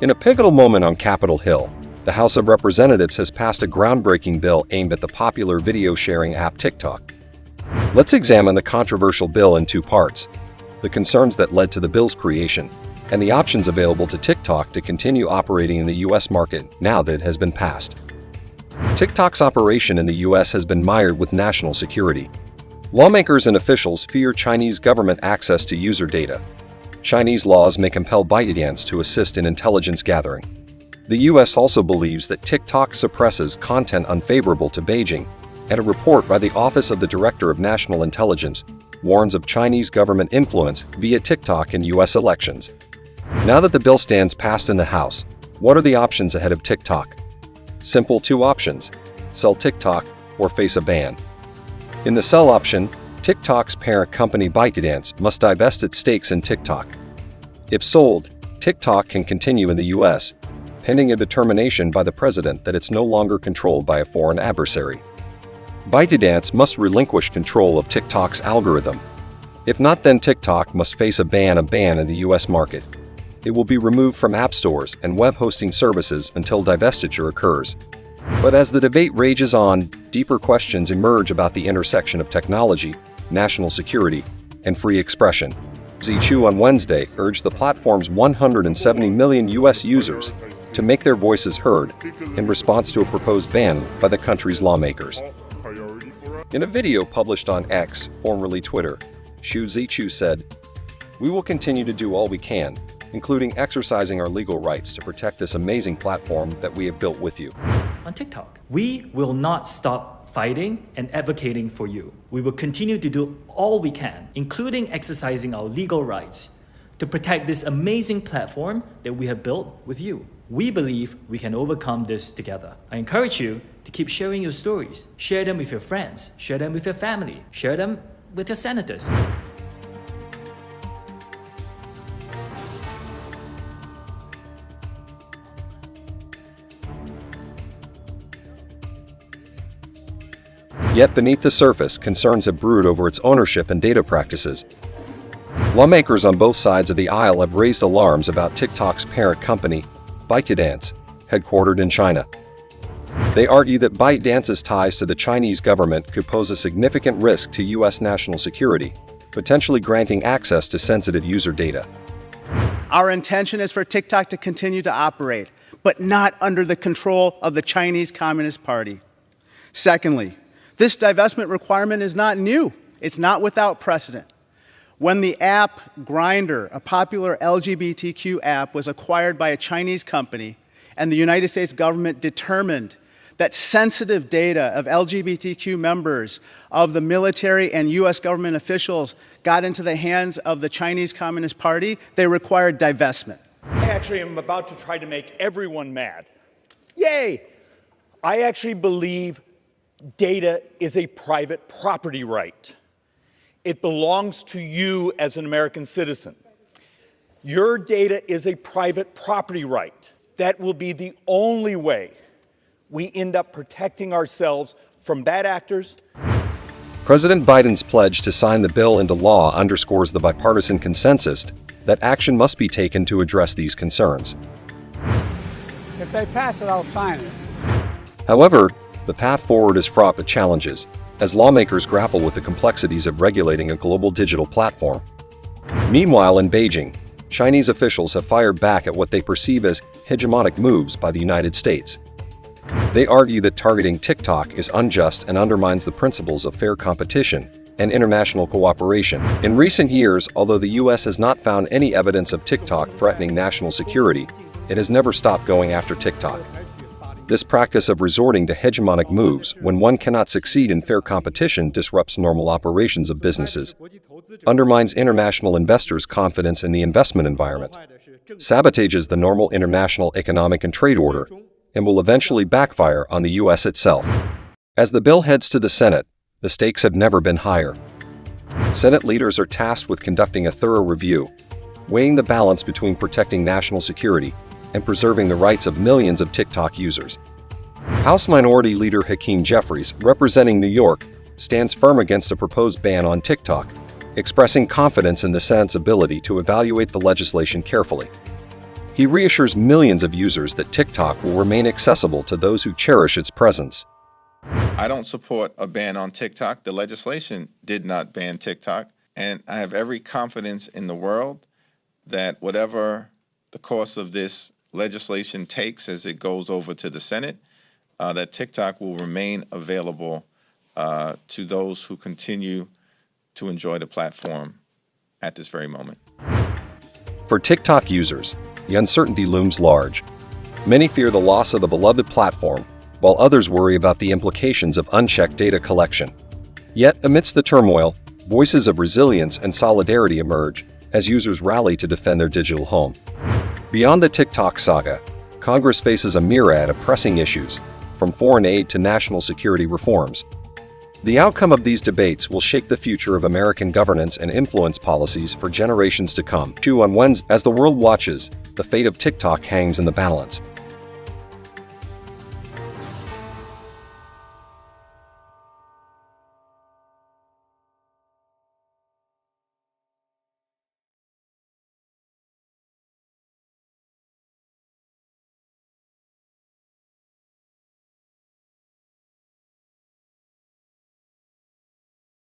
In a pivotal moment on Capitol Hill, the House of Representatives has passed a groundbreaking bill aimed at the popular video-sharing app TikTok. Let's examine the controversial bill in two parts: the concerns that led to the bill's creation, and the options available to TikTok to continue operating in the U.S. market now that it has been passed. TikTok's operation in the U.S. has been mired with national security. Lawmakers and officials fear Chinese government access to user data. Chinese laws may compel ByteDance to assist in intelligence gathering. The U.S. also believes that TikTok suppresses content unfavorable to Beijing, and a report by the Office of the Director of National Intelligence warns of Chinese government influence via TikTok in U.S. elections. Now that the bill stands passed in the House, what are the options ahead of TikTok? Simple two options: sell TikTok or face a ban. In the sell option, TikTok's parent company ByteDance must divest its stakes in TikTok. If sold, TikTok can continue in the U.S., pending a determination by the president that it's no longer controlled by a foreign adversary. ByteDance must relinquish control of TikTok's algorithm. If not, then TikTok must face a ban in the U.S. market. It will be removed from app stores and web hosting services until divestiture occurs. But as the debate rages on, deeper questions emerge about the intersection of technology, national security, and free expression. Zhichu on Wednesday urged the platform's 170 million U.S. users to make their voices heard in response to a proposed ban by the country's lawmakers. In a video published on X, formerly Twitter, Xu Zhichu said, "We will continue to do all we can, including exercising our legal rights to protect this amazing platform that we have built with you." On TikTok, we will not stop fighting and advocating for you. We will continue to do all we can, including exercising our legal rights, to protect this amazing platform that we have built with you. We believe we can overcome this together. I encourage you to keep sharing your stories. Share them with your friends. Share them with your family. Share them with your senators. Yet beneath the surface, concerns have brewed over its ownership and data practices. Lawmakers on both sides of the aisle have raised alarms about TikTok's parent company, ByteDance, headquartered in China. They argue that ByteDance's ties to the Chinese government could pose a significant risk to U.S. national security, potentially granting access to sensitive user data. Our intention is for TikTok to continue to operate, but not under the control of the Chinese Communist Party. Secondly, this divestment requirement is not new. It's not without precedent. When the app Grindr, a popular LGBTQ app, was acquired by a Chinese company, and the United States government determined that sensitive data of LGBTQ members of the military and U.S. government officials got into the hands of the Chinese Communist Party, they required divestment. I actually am about to try to make everyone mad. Yay! I actually believe data is a private property right. It belongs to you as an American citizen. Your data is a private property right. That will be the only way we end up protecting ourselves from bad actors. President Biden's pledge to sign the bill into law underscores the bipartisan consensus that action must be taken to address these concerns. If they pass it, I'll sign it. However, the path forward is fraught with challenges, as lawmakers grapple with the complexities of regulating a global digital platform. Meanwhile, in Beijing, Chinese officials have fired back at what they perceive as hegemonic moves by the United States. They argue that targeting TikTok is unjust and undermines the principles of fair competition and international cooperation. In recent years, although the U.S. has not found any evidence of TikTok threatening national security, it has never stopped going after TikTok. This practice of resorting to hegemonic moves when one cannot succeed in fair competition disrupts normal operations of businesses, undermines international investors' confidence in the investment environment, sabotages the normal international economic and trade order, and will eventually backfire on the U.S. itself. As the bill heads to the Senate, the stakes have never been higher. Senate leaders are tasked with conducting a thorough review, weighing the balance between protecting national security and preserving the rights of millions of TikTok users. House Minority Leader Hakeem Jeffries, representing New York, stands firm against a proposed ban on TikTok, expressing confidence in the Senate's ability to evaluate the legislation carefully. He reassures millions of users that TikTok will remain accessible to those who cherish its presence. I don't support a ban on TikTok. The legislation did not ban TikTok. And I have every confidence in the world that whatever the course of this legislation takes as it goes over to the Senate, that TikTok will remain available to those who continue to enjoy the platform at this very moment. For TikTok users, the uncertainty looms large. Many fear the loss of the beloved platform, while others worry about the implications of unchecked data collection. Yet, amidst the turmoil, voices of resilience and solidarity emerge as users rally to defend their digital home. Beyond the TikTok saga, Congress faces a myriad of pressing issues, from foreign aid to national security reforms. The outcome of these debates will shape the future of American governance and influence policies for generations to come. On Wednesday, as the world watches, the fate of TikTok hangs in the balance.